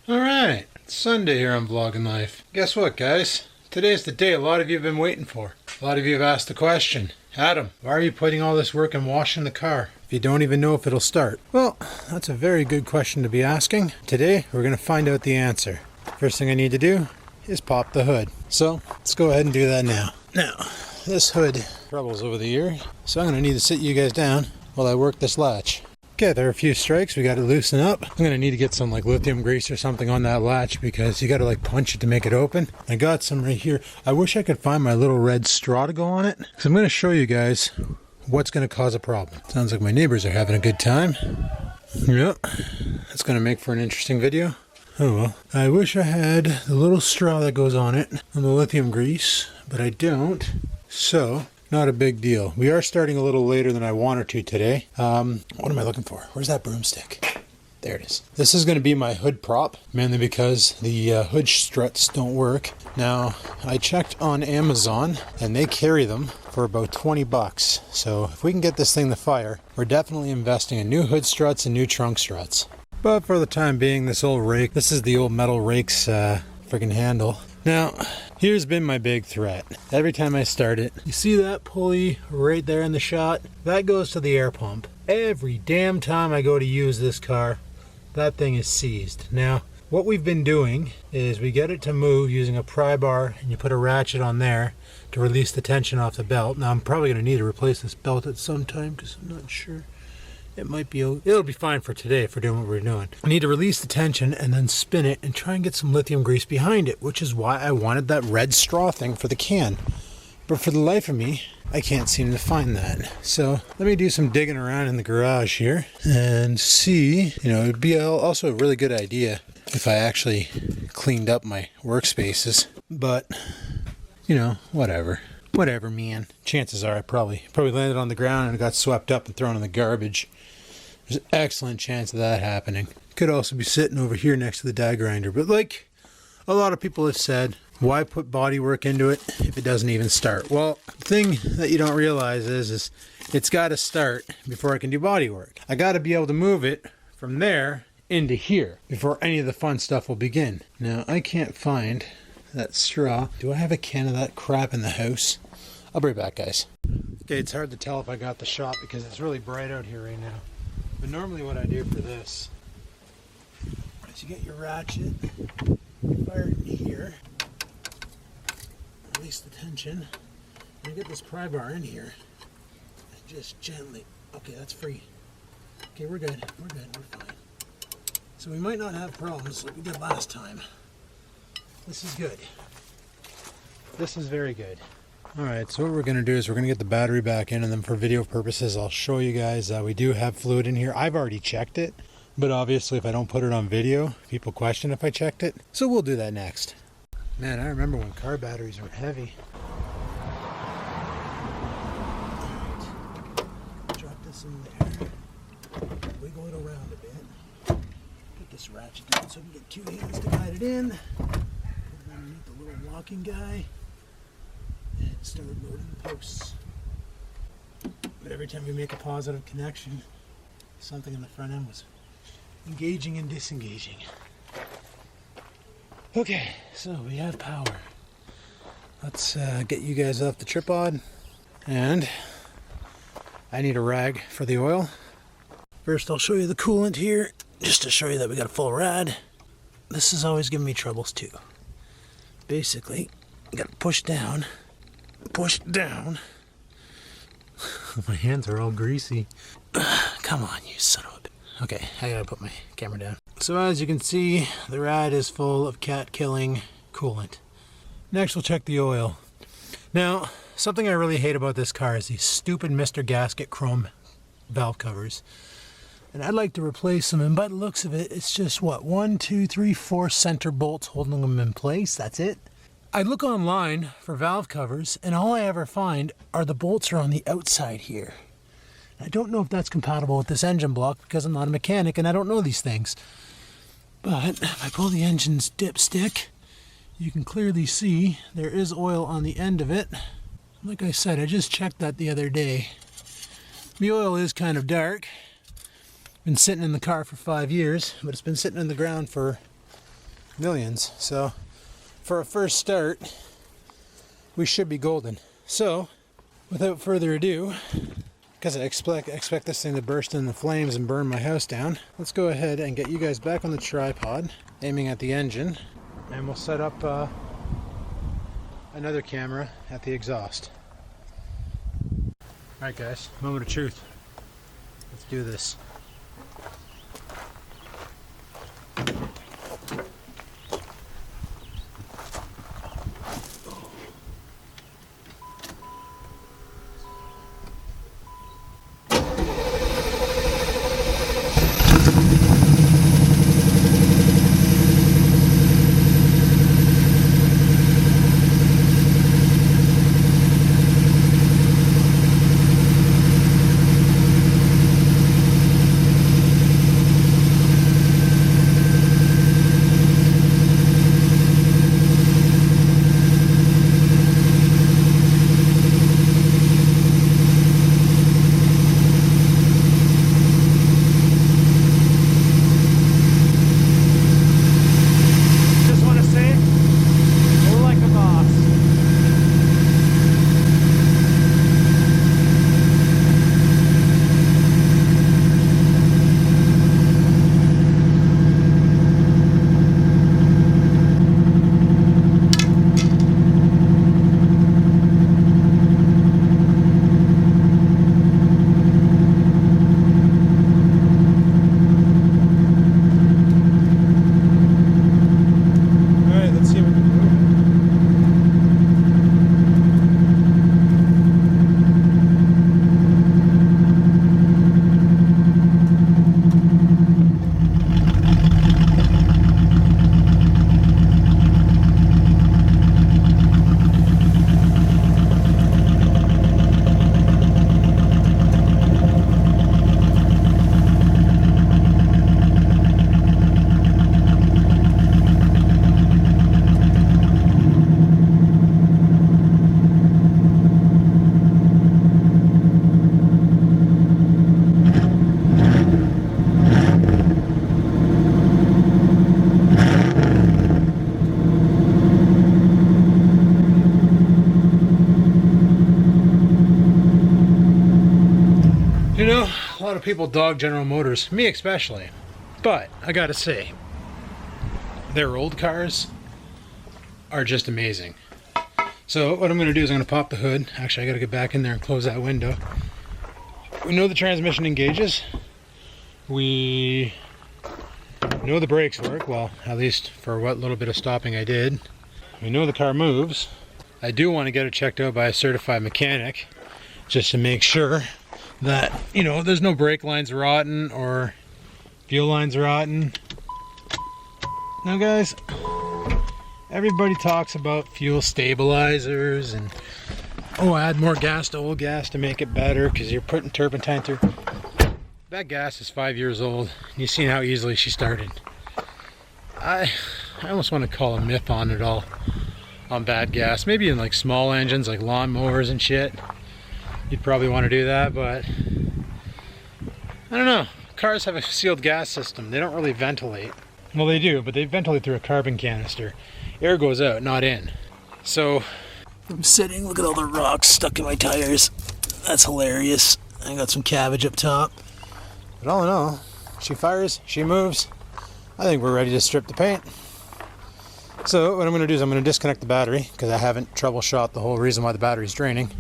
Alright, it's Sunday here on Vlogging Life. Guess what, guys? Today's the day a lot of you have been waiting for. A lot of you have asked the question, Adam, why are you putting all this work in washing the car if you don't even know if it'll start? Well, that's a very good question to be asking. Today, we're going to find out the answer. First thing I need to do is pop the hood. So, let's go ahead and do that now. Now, this hood troubles over the years, so I'm going to need to sit you guys down while I work this latch. Okay, there are a few strikes. We got to loosen up. I'm going to need to get some like lithium grease or something on that latch because you got to like punch it to make it open. I got some right here. I wish I could find my little red straw to go on it. So I'm going to show you guys what's going to cause a problem. Sounds like my neighbors are having a good time. Yep, that's going to make for an interesting video. Oh well. I wish I had the little straw that goes on it on the lithium grease, but I don't. So, not a big deal. We are starting a little later than I wanted to today. What am I looking for? Where's that broomstick? There it is. This is going to be my hood prop, mainly because the hood struts don't work. Now, I checked on Amazon, and they carry them for about 20 bucks. So, if we can get this thing to fire, we're definitely investing in new hood struts and new trunk struts. But for the time being, this old rake, this is the old metal rake's friggin' handle. Now, here's been my big threat. Every time I start it, you see that pulley right there in the shot? That goes to the air pump. Every damn time I go to use this car, that thing is seized. Now, what we've been doing is we get it to move using a pry bar, and you put a ratchet on there to release the tension off the belt. Now, I'm probably going to need to replace this belt at some time because I'm not sure. It'll be fine for today for doing what we're doing. I need to release the tension and then spin it and try and get some lithium grease behind it, which is why I wanted that red straw thing for the can. But for the life of me, I can't seem to find that. So let me do some digging around in the garage here and see, it'd be also a really good idea if I actually cleaned up my workspaces. But, whatever. Whatever, man. Chances are I probably landed on the ground and got swept up and thrown in the garbage. There's an excellent chance of that happening. Could also be sitting over here next to the die grinder. But like a lot of people have said, why put body work into it if it doesn't even start? Well, the thing that you don't realize is it's got to start before I can do body work. I got to be able to move it from there into here before any of the fun stuff will begin. Now, I can't find that straw. Do I have a can of that crap in the house? I'll be right back, guys. Okay, it's hard to tell if I got the shot because it's really bright out here right now. But normally what I do for this is you get your ratchet, fire it in here, release the tension, and you get this pry bar in here, and just gently, okay, that's free. Okay, we're good, we're fine. So we might not have problems like we did last time. This is good. This is very good. Alright, so what we're going to do is we're going to get the battery back in, and then for video purposes I'll show you guys we do have fluid in here. I've already checked it, but obviously if I don't put it on video, people question if I checked it. So we'll do that next. Man, I remember when car batteries were heavy. Alright, drop this in there. Wiggle it around a bit. Get this ratchet down so I can get two hands to guide it in. Put it underneath the little locking guy. And start loading the posts. But every time we make a positive connection, something in the front end was engaging and disengaging. Okay, so we have power. Let's get you guys off the tripod. And I need a rag for the oil. First I'll show you the coolant here, just to show you that we got a full rad. This is always giving me troubles too. Basically, you gotta push down. Push down. My hands are all greasy. Come on, you son of a bitch. Okay, I gotta put my camera down. So as you can see, the rad is full of cat-killing coolant. Next, we'll check the oil. Now, something I really hate about this car is these stupid Mr. Gasket chrome valve covers. And I'd like to replace them, and by the looks of it, it's just what, 1, 2, 3, 4 center bolts holding them in place. That's it. I look online for valve covers, and all I ever find are the bolts are on the outside here. I don't know if that's compatible with this engine block because I'm not a mechanic and I don't know these things. But if I pull the engine's dipstick, you can clearly see there is oil on the end of it. Like I said, I just checked that the other day. The oil is kind of dark. Been sitting in the car for 5 years, but it's been sitting in the ground for millions. So for a first start, we should be golden. So without further ado, because I expect this thing to burst into flames and burn my house down, let's go ahead and get you guys back on the tripod, aiming at the engine, and we'll set up another camera at the exhaust. Alright guys, moment of truth. Let's do this. You know, a lot of people dog General Motors, me especially, but I gotta say, their old cars are just amazing. So what I'm gonna do is I'm gonna pop the hood. Actually, I gotta get back in there and close that window. We know the transmission engages. We know the brakes work, well, at least for what little bit of stopping I did. We know the car moves. I do want to get it checked out by a certified mechanic, just to make sure that, you know, there's no brake lines rotten or fuel lines rotten. Now guys, everybody talks about fuel stabilizers and, oh, add more gas to old gas to make it better because you're putting turpentine through. That gas is 5 years old. You've seen how easily she started. I almost want to call a myth on it all, on bad gas. Maybe in like small engines like lawnmowers and shit, you'd probably want to do that, but I don't know. Cars have a sealed gas system. They don't really ventilate. Well, they do, but they ventilate through a carbon canister. Air goes out, not in. So I'm sitting, look at all the rocks stuck in my tires. That's hilarious. I got some cabbage up top. But all in all, she fires, she moves. I think we're ready to strip the paint. So what I'm going to do is I'm going to disconnect the battery because I haven't troubleshot the whole reason why the battery's draining.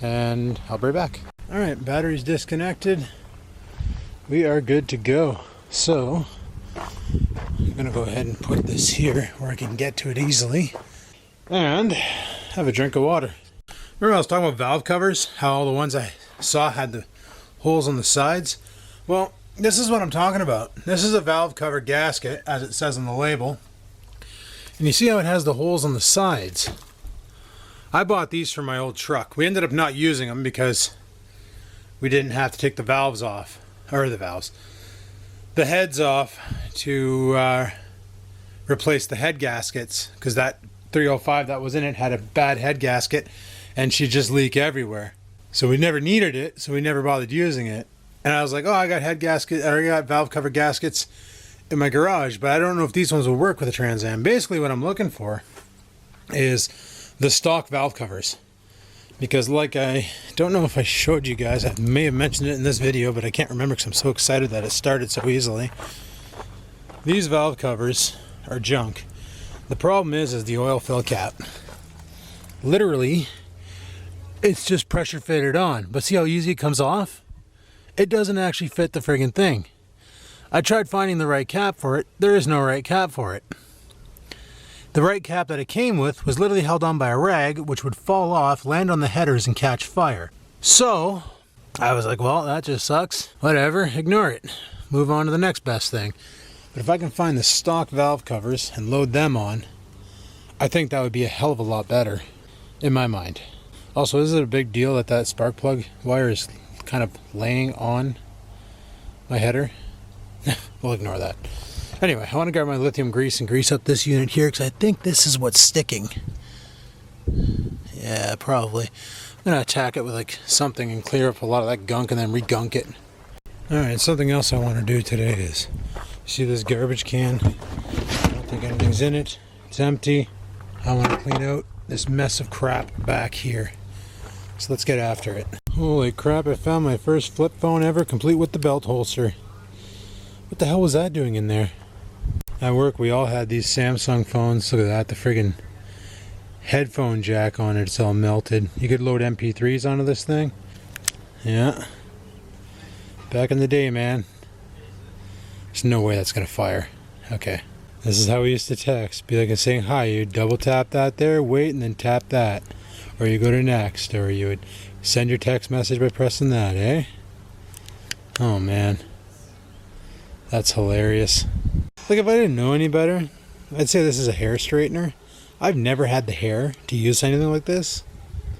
And I'll be right back. Alright, battery's disconnected. We are good to go. So I'm going to go ahead and put this here where I can get to it easily. And have a drink of water. Remember I was talking about valve covers? How all the ones I saw had the holes on the sides? Well, this is what I'm talking about. This is a valve cover gasket, as it says on the label. And you see how it has the holes on the sides? I bought these for my old truck. We ended up not using them because we didn't have to take the valves off. Or the heads off to replace the head gaskets, because that 305 that was in it had a bad head gasket and she'd just leak everywhere. So we never needed it, so we never bothered using it. And I was like, oh, I got valve cover gaskets in my garage, but I don't know if these ones will work with a Trans Am. Basically what I'm looking for is the stock valve covers. Because like I don't know if I showed you guys, I may have mentioned it in this video, but I can't remember because I'm so excited that it started so easily. These valve covers are junk. The problem is the oil fill cap. Literally, it's just pressure fitted on. But see how easy it comes off? It doesn't actually fit the friggin' thing. I tried finding the right cap for it. There is no right cap for it. The right cap that it came with was literally held on by a rag, which would fall off, land on the headers, and catch fire. So, I was like, well, that just sucks. Whatever, ignore it. Move on to the next best thing. But if I can find the stock valve covers and load them on, I think that would be a hell of a lot better, in my mind. Also, is it a big deal that that spark plug wire is kind of laying on my header? We'll ignore that. Anyway, I want to grab my lithium grease and grease up this unit here because I think this is what's sticking. Yeah, probably. I'm going to attack it with like something and clear up a lot of that gunk and then re-gunk it. Alright, something else I want to do today is, see this garbage can? I don't think anything's in it. It's empty. I want to clean out this mess of crap back here. So let's get after it. Holy crap, I found my first flip phone ever, complete with the belt holster. What the hell was that doing in there? At work, we all had these Samsung phones. Look at that, the friggin' headphone jack on it, it's all melted. You could load MP3s onto this thing. Yeah. Back in the day, man. There's no way that's gonna fire. Okay. This is how we used to text. Be like saying hi, you double tap that there, wait, and then tap that. Or you go to next, or you would send your text message by pressing that, eh? Oh man. That's hilarious. Like if I didn't know any better, I'd say this is a hair straightener. I've never had the hair to use anything like this.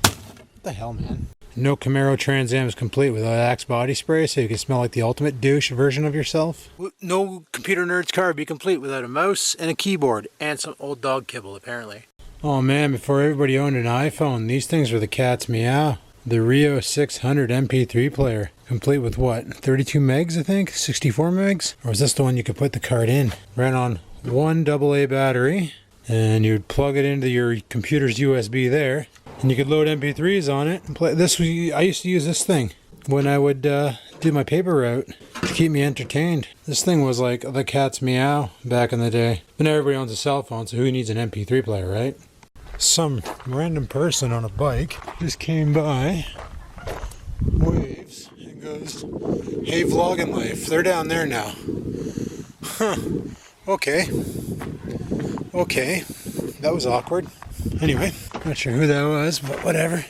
What the hell, man? No Camaro Trans Am is complete without Axe body spray, so you can smell like the ultimate douche version of yourself. No computer nerd's car would be complete without a mouse and a keyboard and some old dog kibble, apparently. Oh man, before everybody owned an iPhone, these things were the cat's meow. The Rio 600 MP3 player, complete with what, 32 megs I think? 64 megs? Or was this the one you could put the card in? Ran on one AA battery, and you'd plug it into your computer's USB there, and you could load MP3s on it and play. I used to use this thing when I would do my paper route to keep me entertained. This thing was like the cat's meow back in the day. But now everybody owns a cell phone, so who needs an MP3 player, right? Some random person on a bike just came by, waves, and goes, hey, vlogging life, they're down there now. Huh, okay, that was awkward. Anyway, not sure who that was, but whatever.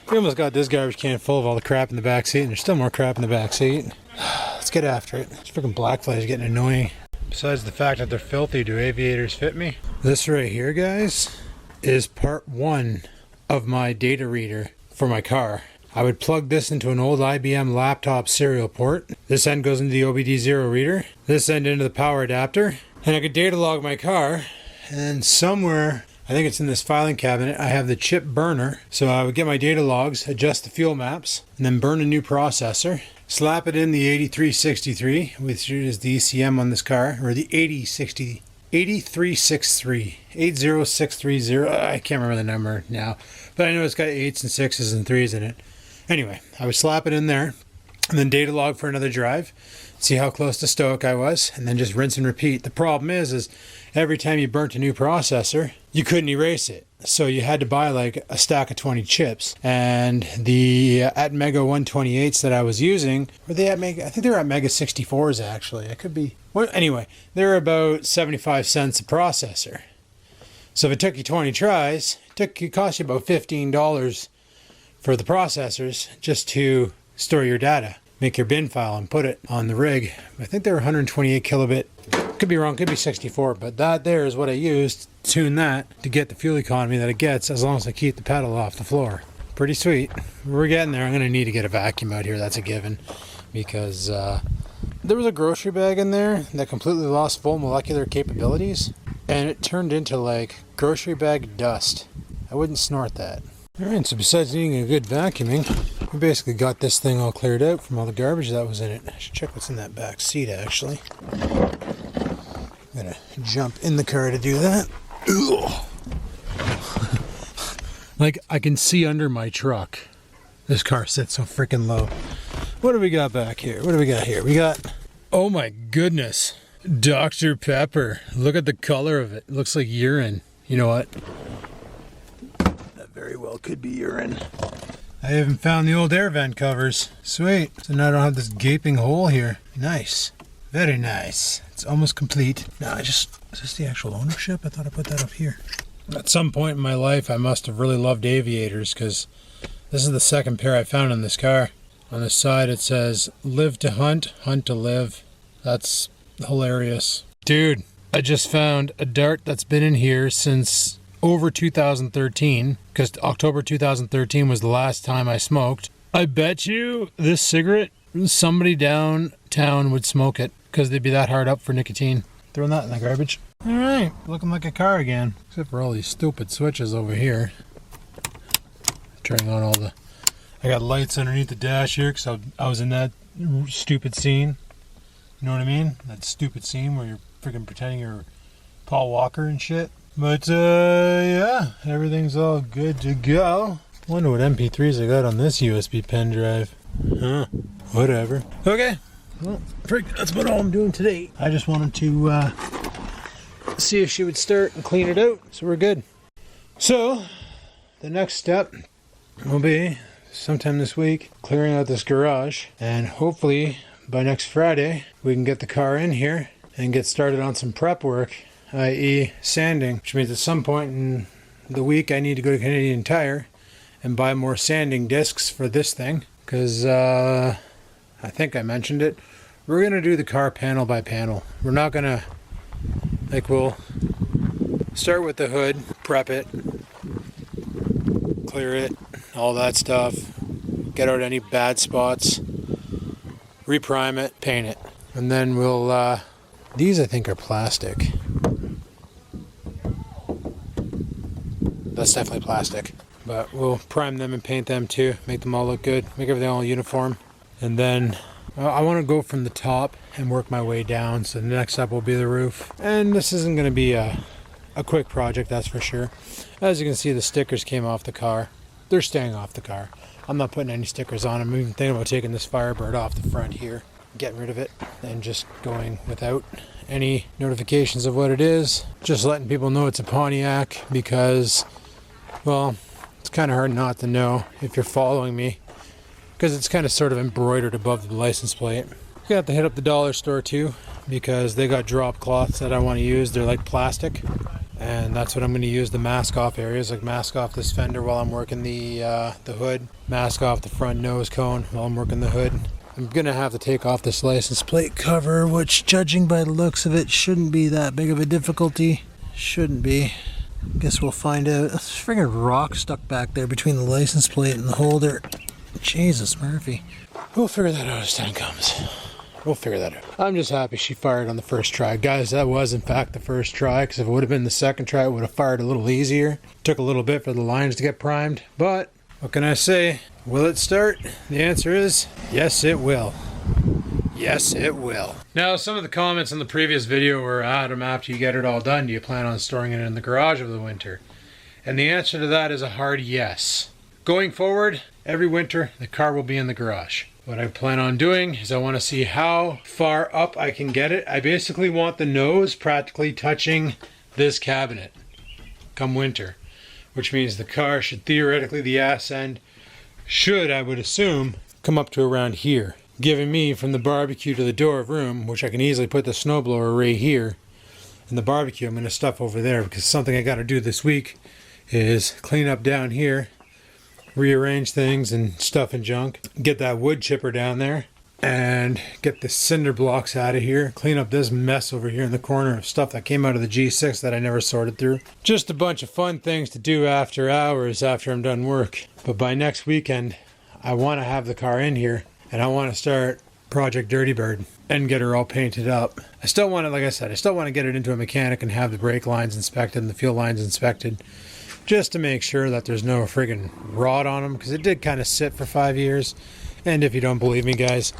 We almost got this garbage can full of all the crap in the back seat, and there's still more crap in the back seat. Let's get after it. This freaking black fly is getting annoying. Besides the fact that they're filthy, do aviators fit me? This right here, guys, is part one of my data reader for my car. I would plug this into an old IBM laptop serial port. This end goes into the OBD0 reader. This end into the power adapter. And I could data log my car. And somewhere, I think it's in this filing cabinet, I have the chip burner. So I would get my data logs, adjust the fuel maps, and then burn a new processor. Slap it in the 8363, which is the ECM on this car, or the 8363, 80630, I can't remember the number now, but I know it's got 8s and 6s and 3s in it. Anyway, I would slap it in there, and then data log for another drive, see how close to stoic I was, and then just rinse and repeat. The problem is every time you burnt a new processor, you couldn't erase it. So you had to buy like a stack of 20 chips. And the Atmega 128s that I was using, were they Atmega? I think they were Atmega 64s actually. I could be. Well, anyway, they're about 75 cents a processor. So if it took you 20 tries, it cost you about $15 for the processors just to store your data. Make your bin file and put it on the rig. I think they were 128 kilobit. Could be wrong, could be 64, but that there is what I used to tune that to get the fuel economy that it gets as long as I keep the pedal off the floor. Pretty sweet. We're getting there. I'm going to need to get a vacuum out here, that's a given, because there was a grocery bag in there that completely lost full molecular capabilities, and it turned into like grocery bag dust. I wouldn't snort that. Alright, so besides needing a good vacuuming, we basically got this thing all cleared out from all the garbage that was in it. I should check what's in that back seat actually. I'm gonna jump in the car to do that. Like, I can see under my truck. This car sits so freaking low. What do we got back here? What do we got here? We got, oh my goodness, Dr. Pepper. Look at the color of it. It looks like urine. You know what? That very well could be urine. I haven't found the old air vent covers. Sweet. So now I don't have this gaping hole here. Nice. Very nice. It's almost complete. Now is this the actual ownership? I thought I put that up here. At some point in my life, I must have really loved aviators, because this is the second pair I found in this car. On the side it says, live to hunt, hunt to live. That's hilarious. Dude, I just found a dart that's been in here since over 2013, because October 2013 was the last time I smoked. I bet you this cigarette, somebody downtown would smoke it, because they'd be that hard up for nicotine. Throwing that in the garbage. Alright, looking like a car again. Except for all these stupid switches over here. Turning on all the... I got lights underneath the dash here, because I was in that stupid scene. You know what I mean? That stupid scene where you're freaking pretending you're Paul Walker and shit. But, yeah, everything's all good to go. Wonder what MP3s I got on this USB pen drive. Huh, whatever. Okay, well, that's about all I'm doing today. I just wanted to see if she would start and clean it out, so we're good. So, the next step will be, sometime this week, clearing out this garage, and hopefully by next Friday we can get the car in here and get started on some prep work, i.e. sanding, which means at some point in the week I need to go to Canadian Tire and buy more sanding discs for this thing, because I think I mentioned it, we're going to do the car panel by panel. We're not going to, like, we'll start with the hood, prep it, clear it, all that stuff, get out any bad spots, reprime it, paint it, and then we'll, these I think are plastic. That's definitely plastic. But we'll prime them and paint them too, make them all look good, make everything all uniform. And then I want to go from the top and work my way down, so the next step will be the roof. And this isn't going to be a quick project, that's for sure. As you can see, the stickers came off the car. They're staying off the car. I'm not putting any stickers on. I'm even thinking about taking this Firebird off the front here, getting rid of it, and just going without any notifications of what it is. Just letting people know it's a Pontiac, because, well, it's kind of hard not to know if you're following me, because it's kind of sort of embroidered above the license plate. I'm gonna have to hit up the dollar store too, because they got drop cloths that I want to use. They're like plastic, and that's what I'm going to use the mask off areas, like mask off this fender while I'm working the hood, mask off the front nose cone while I'm working the hood. I'm going to have to take off this license plate cover, which, judging by the looks of it, shouldn't be that big of a difficulty. Shouldn't be. Guess we'll find out. There's a friggin' rock stuck back there between the license plate and the holder. Jesus, Murphy. We'll figure that out as time comes. We'll figure that out. I'm just happy she fired on the first try. Guys, that was in fact the first try, because if it would have been the second try, it would have fired a little easier. Took a little bit for the lines to get primed, but what can I say? Will it start? The answer is yes, it will. Yes, it will. Now, some of the comments in the previous video were, Adam, after you get it all done, do you plan on storing it in the garage over the winter? And the answer to that is a hard yes. Going forward, every winter, the car will be in the garage. What I plan on doing is I want to see how far up I can get it. I basically want the nose practically touching this cabinet come winter, which means the car should theoretically, the ass end should, I would assume, come up to around here, giving me from the barbecue to the door of room, which I can easily put the snowblower right here. And the barbecue I'm going to stuff over there, because something I got to do this week is clean up down here, rearrange things and stuff and junk, get that wood chipper down there, and get the cinder blocks out of here, clean up this mess over here in the corner of stuff that came out of the G6 that I never sorted through. Just a bunch of fun things to do after hours after I'm done work. But by next weekend, I want to have the car in here, and I want to start Project Dirty Bird and get her all painted up. I still want to, like I said, I still want to get it into a mechanic and have the brake lines inspected and the fuel lines inspected, just to make sure that there's no friggin' rot on them, because it did kind of sit for 5 years. And if you don't believe me, guys,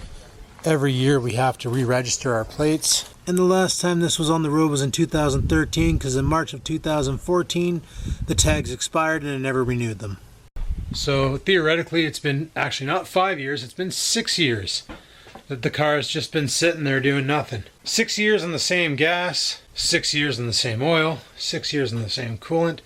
Every year we have to re-register our plates. And the last time this was on the road was in 2013, because in March of 2014, the tags expired and I never renewed them. So theoretically, it's been actually not 5 years, it's been 6 years that the car has just been sitting there doing nothing. 6 years on the same gas, 6 years on the same oil, 6 years on the same coolant,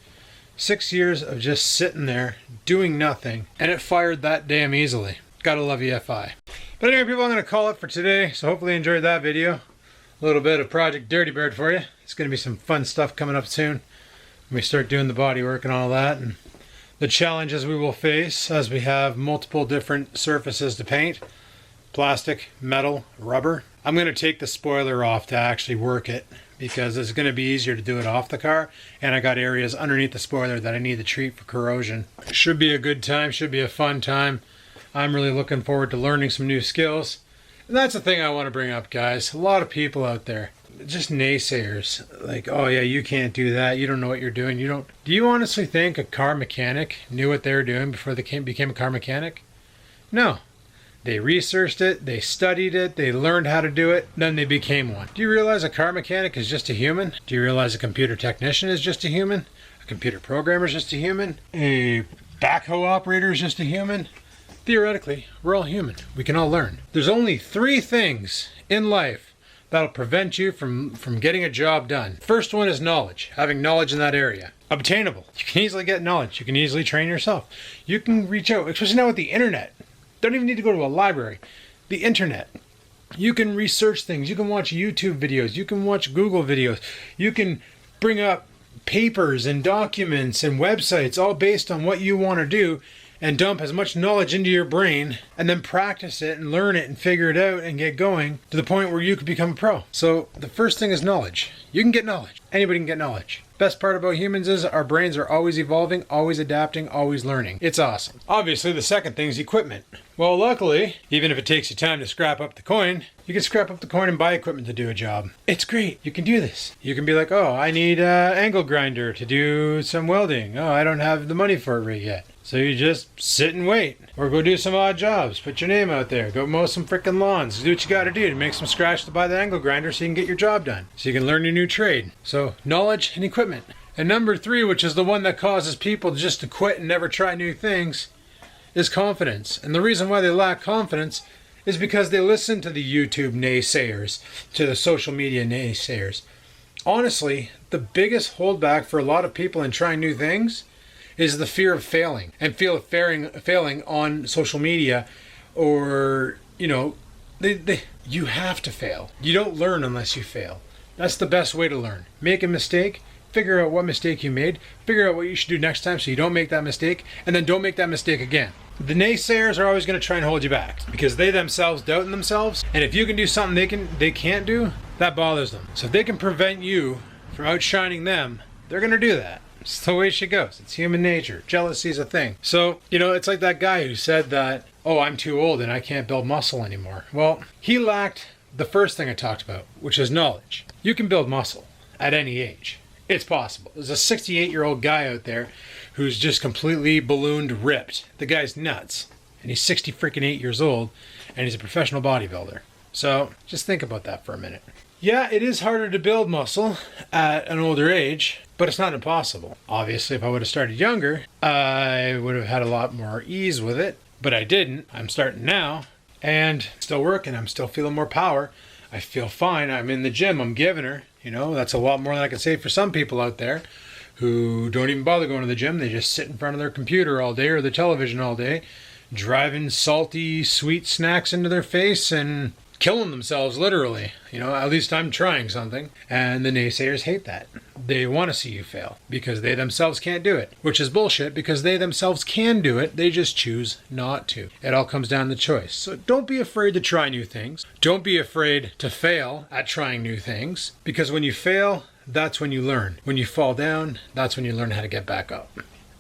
6 years of just sitting there doing nothing, and it fired that damn easily. Gotta love EFI. But anyway, people, I'm going to call it for today, so hopefully you enjoyed that video. A little bit of Project Dirty Bird for you. It's going to be some fun stuff coming up soon when we start doing the body work and all that, and the challenges we will face as we have multiple different surfaces to paint. Plastic, metal, rubber. I'm going to take the spoiler off to actually work it, because it's going to be easier to do it off the car, and I got areas underneath the spoiler that I need to treat for corrosion. Should be a good time, should be a fun time. I'm really looking forward to learning some new skills. And that's the thing I want to bring up, guys. A lot of people out there, just naysayers, like, oh yeah, you can't do that, you don't know what you're doing, you don't. Do you honestly think a car mechanic knew what they were doing before they became a car mechanic? No. They researched it, they studied it, they learned how to do it, then they became one. Do you realize a car mechanic is just a human? Do you realize a computer technician is just a human? A computer programmer is just a human? A backhoe operator is just a human? Theoretically, we're all human. We can all learn. There's only 3 things in life that'll prevent you from getting a job done. First one is knowledge, having knowledge in that area. Obtainable. You can easily get knowledge. You can easily train yourself. You can reach out, especially now with the internet. Don't even need to go to a library. The internet. You can research things. You can watch YouTube videos. You can watch Google videos. You can bring up papers and documents and websites all based on what you want to do, and dump as much knowledge into your brain, and then practice it and learn it and figure it out and get going to the point where you could become a pro. So the first thing is knowledge. You can get knowledge. Anybody can get knowledge. Best part about humans is our brains are always evolving, always adapting, always learning. It's awesome. Obviously, the second thing is equipment. Well, luckily, even if it takes you time to scrap up the coin, you can scrap up the coin and buy equipment to do a job. It's great. You can do this. You can be like, oh, I need an angle grinder to do some welding. Oh, I don't have the money for it right yet. So you just sit and wait. Or go do some odd jobs. Put your name out there. Go mow some frickin' lawns. Do what you gotta do to make some scratch to buy the angle grinder so you can get your job done. So you can learn your new trade. So knowledge and equipment. And number 3, which is the one that causes people just to quit and never try new things, is confidence. And the reason why they lack confidence is because they listen to the YouTube naysayers, to the social media naysayers. Honestly, the biggest holdback for a lot of people in trying new things is the fear of failing, and failing on social media, or, you know, you have to fail. You don't learn unless you fail. That's the best way to learn. Make a mistake, figure out what mistake you made, figure out what you should do next time so you don't make that mistake, and then don't make that mistake again. The naysayers are always going to try and hold you back because they themselves doubt in themselves, and if you can do something they can't do, that bothers them. So if they can prevent you from outshining them, they're going to do that. It's the way she goes. It's human nature. Jealousy is a thing. So, you know, it's like that guy who said that, oh, I'm too old and I can't build muscle anymore. Well, he lacked the first thing I talked about, which is knowledge. You can build muscle at any age. It's possible. There's a 68-year-old guy out there who's just completely ballooned ripped. The guy's nuts. And he's 8 years old, and he's a professional bodybuilder. So just think about that for a minute. Yeah, it is harder to build muscle at an older age, but it's not impossible. Obviously, if I would have started younger, I would have had a lot more ease with it, but I didn't. I'm starting now, and still working. I'm still feeling more power. I feel fine. I'm in the gym. I'm giving her. You know, that's a lot more than I can say for some people out there who don't even bother going to the gym. They just sit in front of their computer all day or the television all day, driving salty, sweet snacks into their face and killing themselves, literally. You know, at least I'm trying something. And the naysayers hate that. They want to see you fail because they themselves can't do it, which is bullshit because they themselves can do it. They just choose not to. It all comes down to choice. So don't be afraid to try new things. Don't be afraid to fail at trying new things, because when you fail, that's when you learn. When you fall down, that's when you learn how to get back up.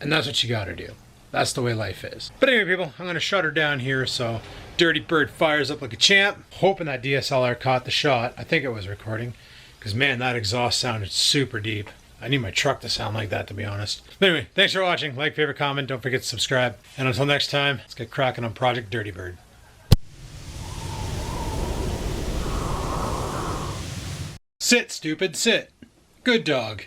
And that's what you got to do. That's the way life is. But anyway, people, I'm going to shut her down here so Dirty Bird fires up like a champ. Hoping that DSLR caught the shot. I think it was recording. Because, man, that exhaust sounded super deep. I need my truck to sound like that, to be honest. But anyway, thanks for watching. Like, favorite, comment. Don't forget to subscribe. And until next time, let's get cracking on Project Dirty Bird. Sit, stupid, sit. Good dog.